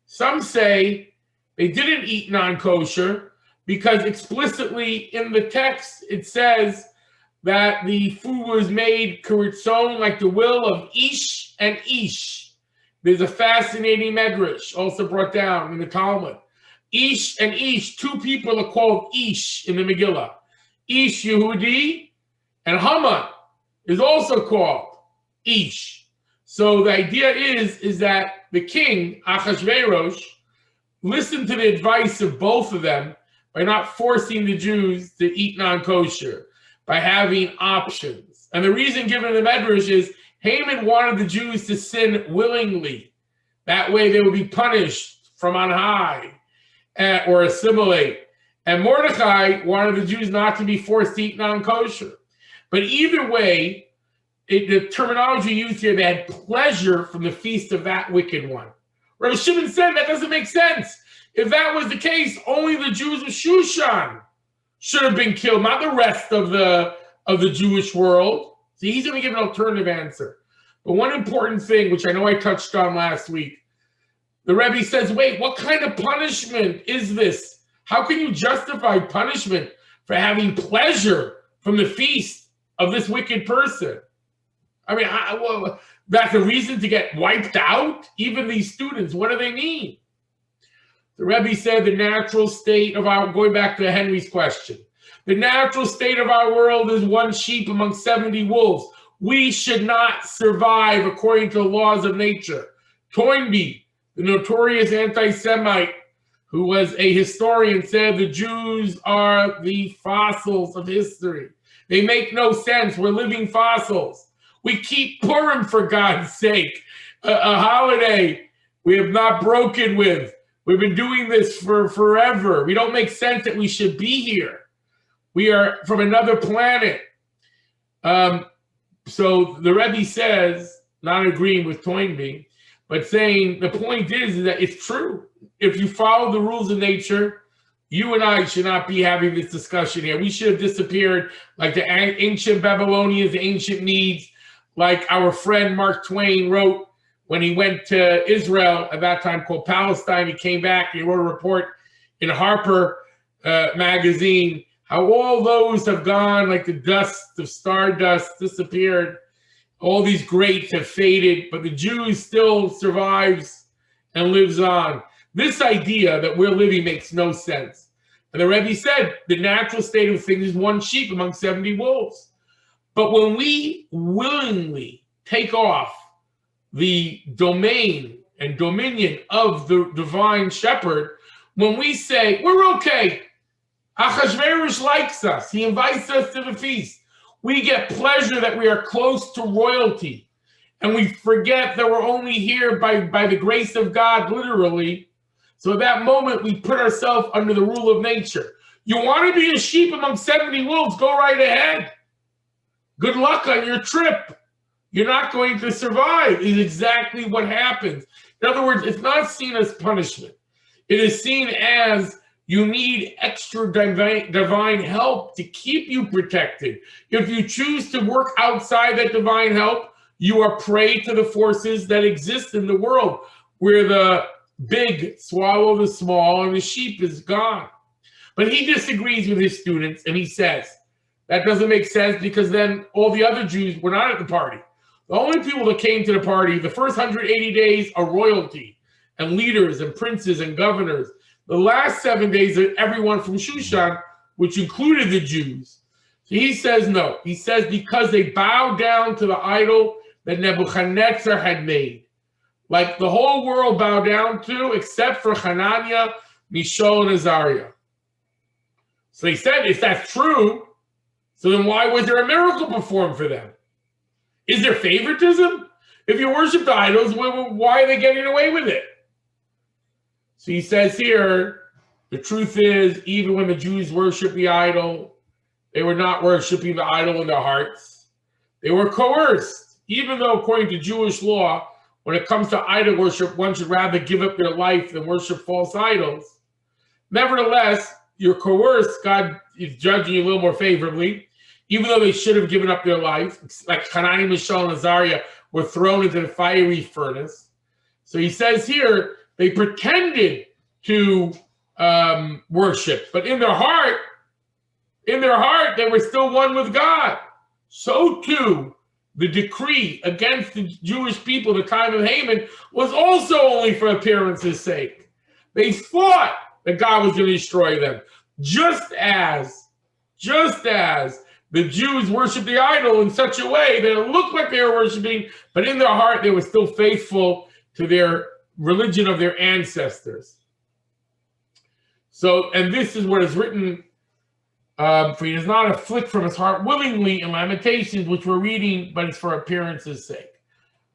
Some say they didn't eat non-kosher because explicitly in the text it says that the food was made kiritzon, like the will of Ish and Ish. There's a fascinating medrash also brought down in the Talmud. Ish and Ish, two people are called Ish in the Megillah. Ish Yehudi and Haman is also called Ish. So the idea is that the king, Achashverosh, listened to the advice of both of them by not forcing the Jews to eat non-kosher, by having options. And the reason given in the Medrash is Haman wanted the Jews to sin willingly. That way they would be punished from on high or assimilate. And Mordechai wanted the Jews not to be forced to eat non-kosher. But either way, the terminology used here, they had pleasure from the feast of that wicked one. Rabbi Shimon said that doesn't make sense. If that was the case, only the Jews of Shushan should have been killed, not the rest of the Jewish world. See, he's going to give an alternative answer. But one important thing, which I know I touched on last week, the Rebbe says, wait, what kind of punishment is this? How can you justify punishment for having pleasure from the feast of this wicked person? I mean, that's a reason to get wiped out? Even these students, what do they mean? The Rebbe said the natural state of going back to Henry's question, the natural state of our world is one sheep among 70 wolves. We should not survive according to the laws of nature. Toynbee, the notorious anti-Semite, who was a historian, said the Jews are the fossils of history. They make no sense. We're living fossils. We keep Purim, for God's sake, a holiday we have not broken with. We've been doing this for forever. We don't make sense that we should be here. We are from another planet. So the Rebbe says, not agreeing with Toynbee, but saying the point is that it's true. If you follow the rules of nature, you and I should not be having this discussion here. We should have disappeared like the ancient Babylonians, the ancient Medes. like our friend Mark Twain wrote when he went to Israel, at that time called Palestine. He came back, he wrote a report in Harper magazine, how all those have gone like the dust of stardust, disappeared. All these greats have faded, but the Jew still survives and lives on. This idea that we're living makes no sense. And the Rebbe said, the natural state of things is one sheep among 70 wolves. But when we willingly take off the domain and dominion of the divine shepherd, when we say, we're okay, Achashverosh likes us, he invites us to the feast, we get pleasure that we are close to royalty, and we forget that we're only here by the grace of God, literally. So at that moment, we put ourselves under the rule of nature. You want to be a sheep among 70 wolves, go right ahead. Good luck on your trip. You're not going to survive, is exactly what happens. In other words, it's not seen as punishment. It is seen as you need extra divine help to keep you protected. If you choose to work outside that divine help, you are prey to the forces that exist in the world, where the big swallow the small and the sheep is gone. But he disagrees with his students, and he says, that doesn't make sense, because then all the other Jews were not at the party. The only people that came to the party, the first 180 days, are royalty and leaders and princes and governors. The last 7 days are everyone from Shushan, which included the Jews. So he says no. He says because they bowed down to the idol that Nebuchadnezzar had made. Like the whole world bowed down to, except for Hananiah, Mishael, and Azariah. So he said, if that's true, so then why was there a miracle performed for them? Is there favoritism? If you worship the idols, why are they getting away with it? So he says here, the truth is, even when the Jews worship the idol, they were not worshiping the idol in their hearts. They were coerced, even though according to Jewish law, when it comes to idol worship, one should rather give up their life than worship false idols. Nevertheless, you're coerced. God is judging you a little more favorably, even though they should have given up their life, like Hananiah, Mishael, and Azariah were thrown into the fiery furnace. So he says here, they pretended to worship, but in their heart, they were still one with God. So too, the decree against the Jewish people at the time of Haman was also only for appearance's sake. They thought that God was going to destroy them, just as the Jews worshiped the idol in such a way that it looked like they were worshiping, but in their heart they were still faithful to their religion of their ancestors. So, and this is what is written, for he does not afflict from his heart willingly in Lamentations, which we're reading, but it's for appearance's sake.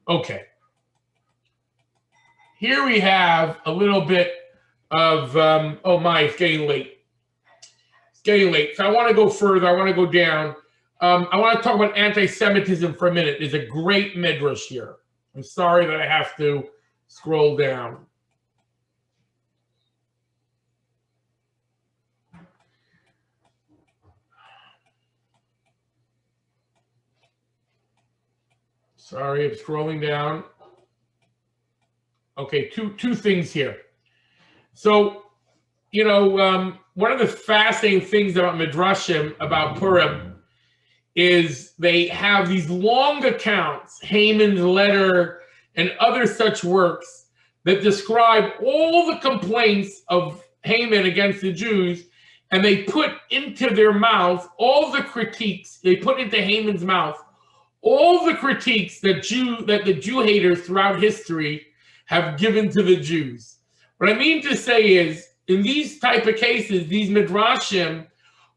Okay. Here we have a little bit of, oh my, it's getting late. It's getting late. So I want to go further. I want to go down. I want to talk about anti-Semitism for a minute. There's a great midrash here. I'm sorry that I have to scroll down. Sorry, I'm scrolling down. Okay, two things here. So, you know, one of the fascinating things about Midrashim, about Purim, is they have these long accounts, Haman's letter and other such works that describe all the complaints of Haman against the Jews, and they put into their mouth all the critiques, they put into Haman's mouth all the critiques that the Jew haters throughout history have given to the Jews. What I mean to say is, in these type of cases, these Midrashim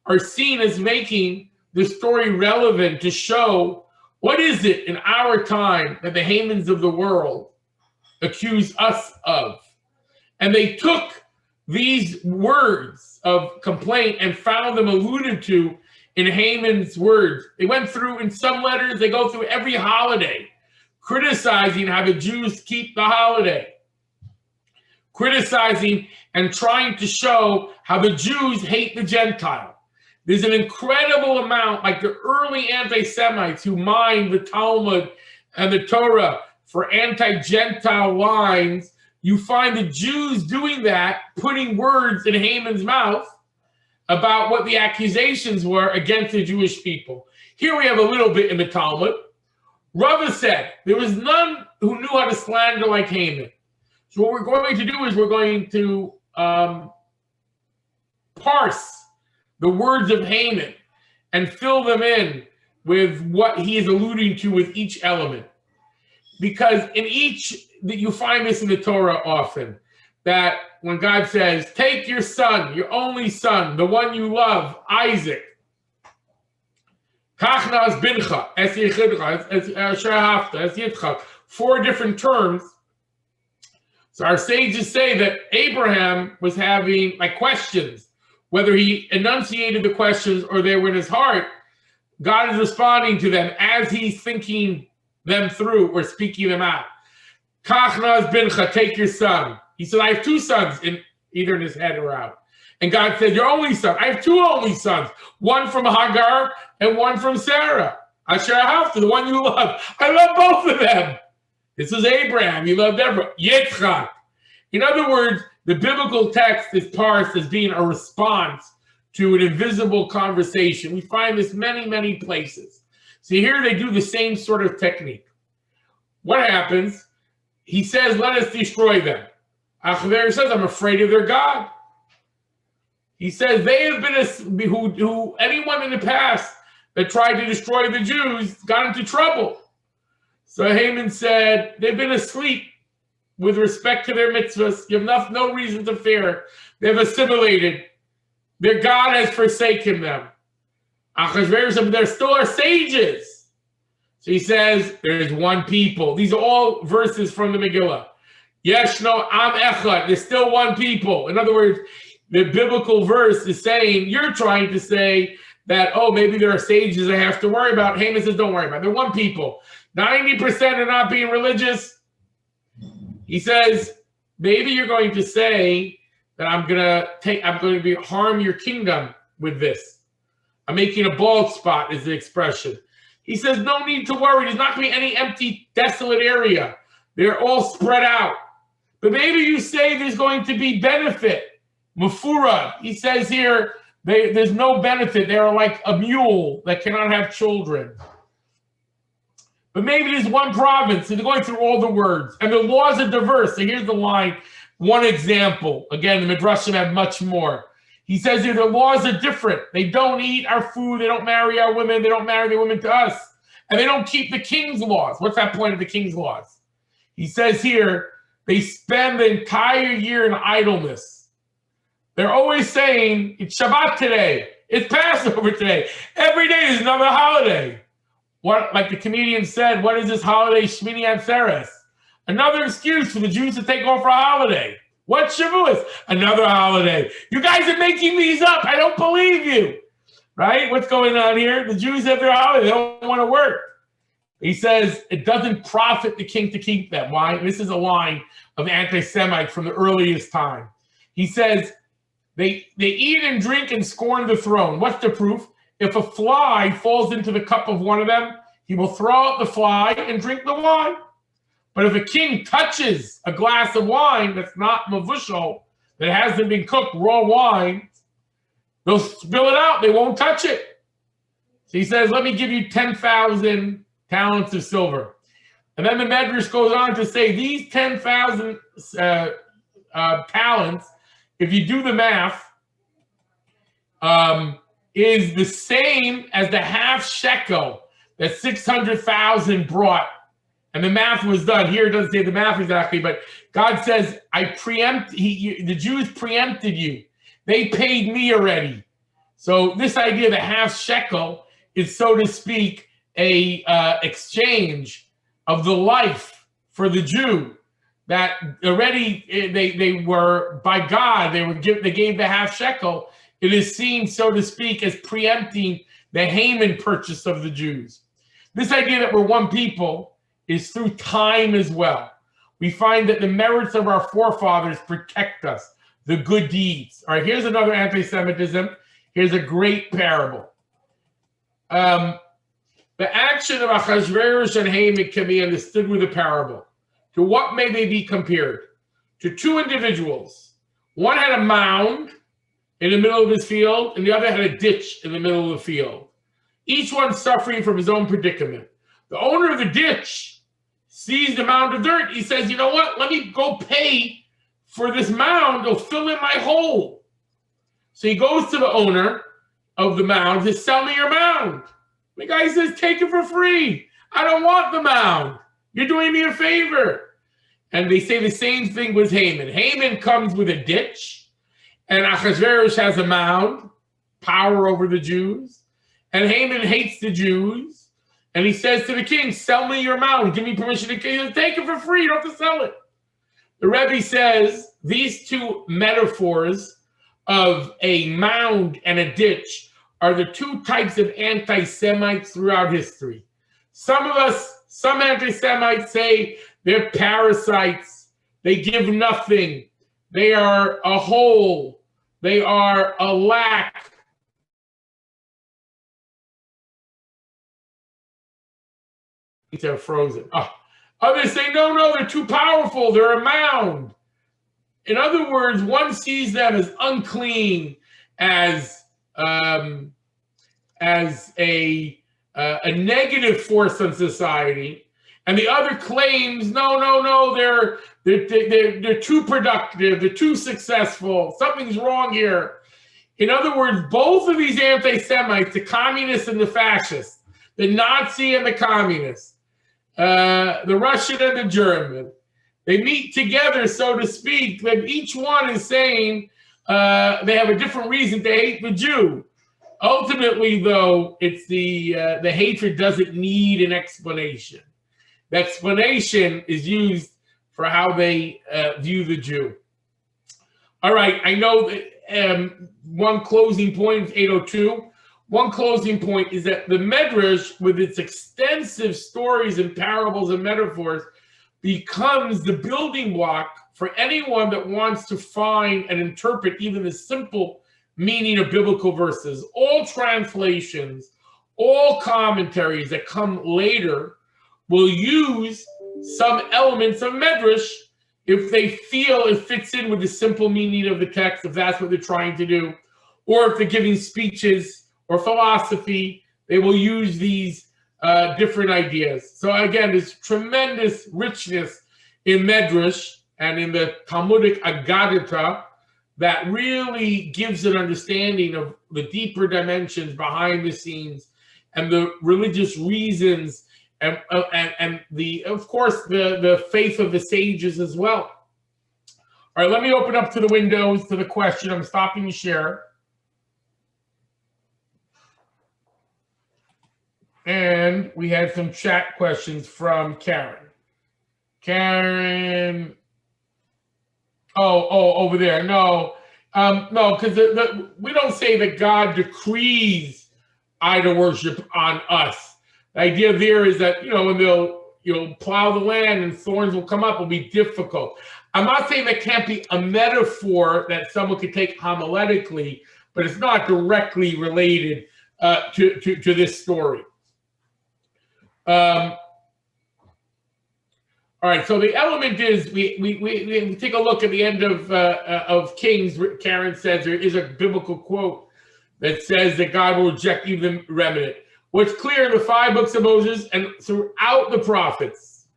are seen as making the story relevant to show what is it in our time that the Hamans of the world accuse us of. And they took these words of complaint and found them alluded to in Haman's words. They went through, in some letters, they go through every holiday, criticizing how the Jews keep the holiday, criticizing and trying to show how the Jews hate the Gentile. There's an incredible amount, like the early anti-Semites who mined the Talmud and the Torah for anti-Gentile lines. You find the Jews doing that, putting words in Haman's mouth about what the accusations were against the Jewish people. Here we have a little bit in the Talmud. Rava said, there was none who knew how to slander like Haman. So what we're going to do is we're going to parse the words of Haman and fill them in with what he is alluding to with each element. Because in each, that you find this in the Torah often, that when God says, take your son, your only son, the one you love, Isaac, Kachnas bincha, es yichidcha, es shahafta, es yitzchak, 4 different terms. So our sages say that Abraham was having like questions, whether he enunciated the questions or they were in his heart. God is responding to them as he's thinking them through or speaking them out. Kachnas bincha, take your son. He said, I have 2 sons, either in his head or out. And God said, your only son. I have 2 only sons, one from Hagar and one from Sarah. Asher Hafta, the one you love. I love both of them. This is Abraham. He loved everyone. Yitzchak. In other words, the biblical text is parsed as being a response to an invisible conversation. We find this many, many places. So here they do the same sort of technique. What happens? He says, let us destroy them. Aggada says, I'm afraid of their God. He says, they have been, who anyone in the past that tried to destroy the Jews got into trouble. So Haman said, they've been asleep with respect to their mitzvahs. You have no reason to fear. They've assimilated. Their God has forsaken them. Achashverosh said, there still are sages. So he says, there's one people. These are all verses from the Megillah. Yeshno am echad. There's still one people. In other words, the biblical verse is saying, you're trying to say that, oh, maybe there are sages I have to worry about. Haman says, don't worry about it. They're one people. 90% are not being religious. He says, maybe you're going to say that I'm going to harm your kingdom with this. I'm making a bald spot is the expression. He says, no need to worry. There's not going to be any empty, desolate area. They're all spread out. But maybe you say there's going to be benefit. Mufura, he says here, there's no benefit. They're like a mule that cannot have children. But maybe there's one province, and they're going through all the words. And the laws are diverse. So here's the line, one example. Again, the Midrashim have much more. He says here, the laws are different. They don't eat our food. They don't marry our women. They don't marry the women to us. And they don't keep the king's laws. What's that point of the king's laws? He says here, they spend the entire year in idleness. They're always saying, it's Shabbat today. It's Passover today. Every day is another holiday. What, like the comedian said, what is this holiday, Shmini Atzeres? Another excuse for the Jews to take off for a holiday. What Shavuos? Another holiday. You guys are making these up. I don't believe you. Right? What's going on here? The Jews have their holiday. They don't want to work. He says it doesn't profit the king to keep them. Why? This is a line of anti-Semites from the earliest time. He says they eat and drink and scorn the throne. What's the proof? If a fly falls into the cup of one of them, he will throw out the fly and drink the wine. But if a king touches a glass of wine that's not mavushal, that hasn't been cooked, raw wine, they'll spill it out. They won't touch it. So he says, let me give you 10,000 talents of silver. And then the Medrash goes on to say these 10,000 talents, if you do the math, is the same as the half shekel that 600,000 brought. And the math was done. Here it doesn't say the math exactly, but God says, the Jews preempted you. They paid me already. So this idea, the half shekel, is, so to speak, a exchange of the life for the Jew that already they were, by God, they gave the half shekel. It is seen, so to speak, as preempting the Haman purchase of the Jews. This idea that we're one people is through time as well. We find that the merits of our forefathers protect us, the good deeds. All right, here's another anti-Semitism. Here's a great parable. The action of Achashverosh and Haman can be understood with a parable. To what may they be compared? To two individuals. One had a mound in the middle of his field, and the other had a ditch in the middle of the field. Each one suffering from his own predicament. The owner of the ditch sees the mound of dirt. He says, you know what? Let me go pay for this mound. It'll fill in my hole. So he goes to the owner of the mound to sell me your mound. The guy says, take it for free. I don't want the mound. You're doing me a favor. And they say the same thing with Haman. Haman comes with a ditch, and Achashverosh has a mound, power over the Jews. And Haman hates the Jews. And he says to the king, sell me your mound. Give me permission to take it for free. You don't have to sell it. The Rebbe says these two metaphors of a mound and a ditch are the two types of anti-Semites throughout history. Some anti-Semites say they're parasites. They give nothing. They are a hole. They are a lack. They're frozen. Oh. Others say, no, they're too powerful. They're a mound. In other words, one sees them as unclean, as a negative force on society, and the other claims, no, they're too productive, they're too successful. Something's wrong here. In other words, both of these anti-Semites, the communists and the fascists, the Nazi and the communist, the Russian and the German, they meet together, so to speak, but each one is saying they have a different reason to hate the Jew. Ultimately, though, it's the hatred doesn't need an explanation. The explanation is used for how they view the Jew. All right, I know that one closing point is 802. One closing point is that the Midrash, with its extensive stories and parables and metaphors, becomes the building block for anyone that wants to find and interpret even the simple meaning of biblical verses. All translations, all commentaries that come later will use some elements of Midrash if they feel it fits in with the simple meaning of the text, if that's what they're trying to do, or if they're giving speeches or philosophy, they will use these different ideas. So again, there's tremendous richness in Midrash and in the Talmudic Aggada that really gives an understanding of the deeper dimensions behind the scenes and the religious reasons and the, of course, the faith of the sages as well. All right, let me open up to the windows to the question. I'm stopping to share. And we had some chat questions from Karen. Karen, over there. No, because we don't say that God decrees idol worship on us. The idea there is that, when you'll plow the land and thorns will come up, it'll be difficult. I'm not saying that can't be a metaphor that someone could take homiletically, but it's not directly related to this story. All right, so the element is we take a look at the end of Kings. Karen says there is a biblical quote that says that God will reject even the remnant. What's clear in the 5 books of Moses and throughout the prophets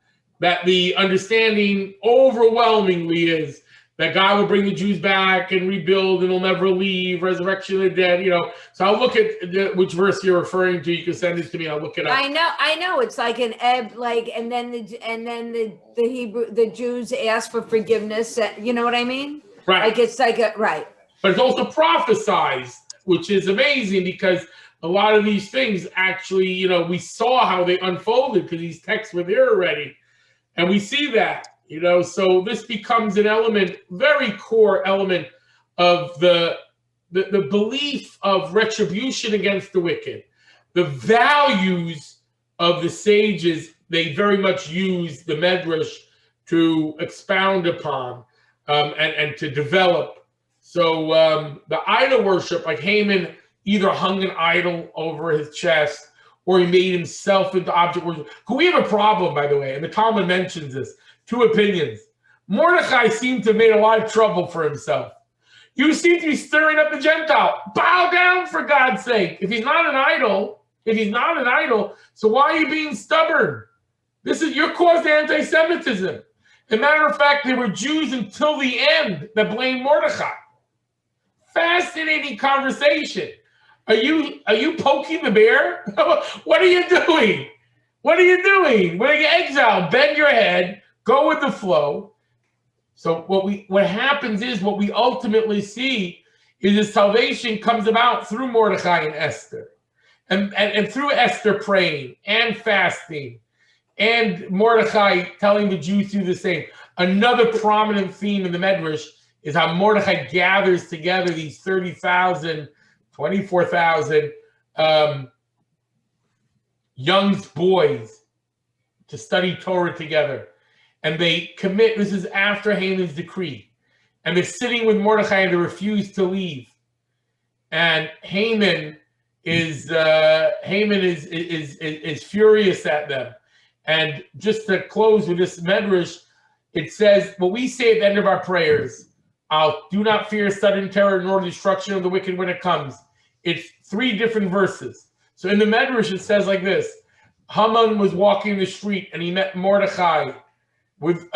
that the understanding overwhelmingly is that God will bring the Jews back and rebuild and they'll never leave, resurrection of the dead, So I'll look at which verse you're referring to. You can send this to me. I'll look it up. I know. It's like an ebb, and then the Jews ask for forgiveness. You know what I mean? Right. Like it's like right. But it's also prophesized, which is amazing because a lot of these things actually, we saw how they unfolded because these texts were there already. And we see that. So this becomes an element, very core element of the belief of retribution against the wicked. The values of the sages, they very much use the Midrash to expound upon and to develop. So the idol worship, like Haman either hung an idol over his chest or he made himself into object worship. We have a problem, by the way, and the Talmud mentions this. Two opinions. Mordechai seemed to have made a lot of trouble for himself. You seem to be stirring up the Gentile. Bow down, for God's sake. If he's not an idol, so why are you being stubborn? You're caused anti-Semitism. As a matter of fact, there were Jews until the end that blamed Mordechai. Fascinating conversation. Are you poking the bear? What are you doing? What are you doing? When you exile, bend your head, go with the flow. So what happens is what we ultimately see is that salvation comes about through Mordechai and Esther. And through Esther praying and fasting and Mordechai telling the Jews to do the same. Another prominent theme in the Midrash is how Mordechai gathers together these 30,000, 24,000 young boys to study Torah together. And they commit, this is after Haman's decree. And they're sitting with Mordechai and they refuse to leave. And Haman is furious at them. And just to close with this Midrash, it says, what we say at the end of our prayers, do not fear sudden terror nor destruction of the wicked when it comes. It's 3 different verses. So in the Midrash, it says like this: Haman was walking the street and he met Mordechai with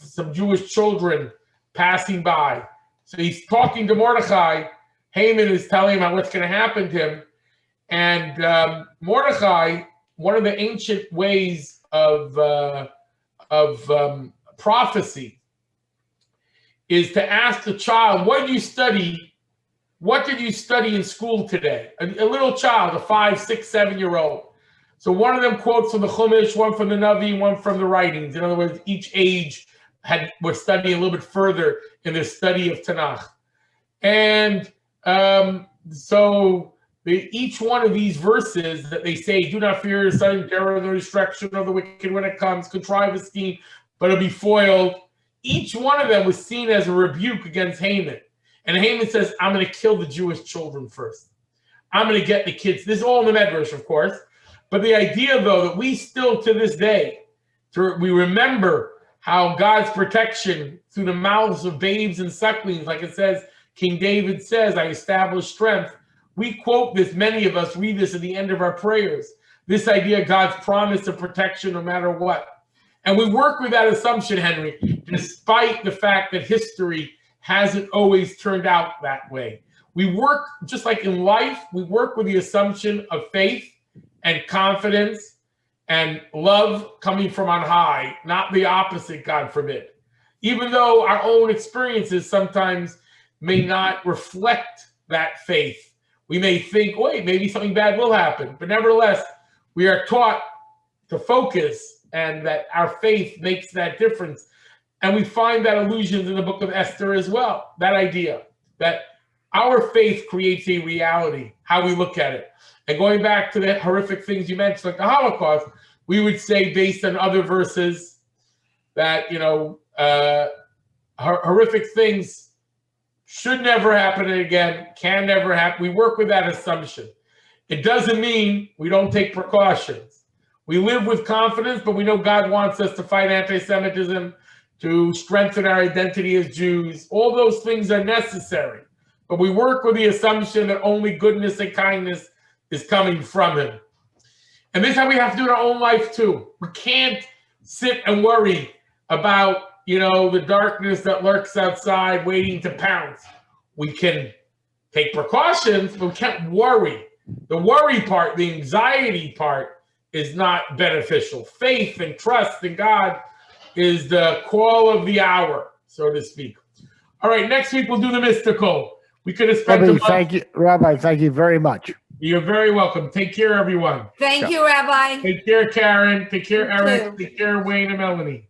some Jewish children passing by. So he's talking to Mordechai. Haman is telling him what's going to happen to him. And Mordechai, one of the ancient ways of prophecy is to ask the child, what did you study? What did you study in school today? A little child, a 5, 6, 7-year-old. So one of them quotes from the Chumash, one from the Navi, one from the writings. In other words, each age was studying a little bit further in their study of Tanakh. And each one of these verses that they say, do not fear sudden terror, the destruction of the wicked when it comes, contrive a scheme, but it'll be foiled. Each one of them was seen as a rebuke against Haman. And Haman says, I'm going to kill the Jewish children first. I'm going to get the kids. This is all in the Midrash, of course. But the idea, though, that we still to this day, we remember how God's protection through the mouths of babes and sucklings, like it says, King David says, I establish strength. We quote this, many of us read this at the end of our prayers. This idea of God's promise of protection no matter what. And we work with that assumption, Henry, despite the fact that history hasn't always turned out that way. We work, just like in life, we work with the assumption of faith and confidence and love coming from on high, not the opposite, God forbid. Even though our own experiences sometimes may not reflect that faith. We may think, wait, maybe something bad will happen. But nevertheless, we are taught to focus and that our faith makes that difference. And we find that allusions in the book of Esther as well. That idea that our faith creates a reality, how we look at it. And going back to the horrific things you mentioned, like the Holocaust, we would say based on other verses that, horrific things should never happen again, can never happen. We work with that assumption. It doesn't mean we don't take precautions. We live with confidence, but we know God wants us to fight anti-Semitism, to strengthen our identity as Jews. All those things are necessary. But we work with the assumption that only goodness and kindness is coming from him. And this is how we have to do in our own life too. We can't sit and worry about, the darkness that lurks outside waiting to pounce. We can take precautions, but we can't worry. The worry part, the anxiety part is not beneficial. Faith and trust in God is the call of the hour, so to speak. All right, next week we'll do the mystical. We could have spent Rabbi, thank you very much. You're very welcome. Take care, everyone. Thank you, Rabbi. Take care, Karen. Take care, Eric. Take care, Wayne and Melanie.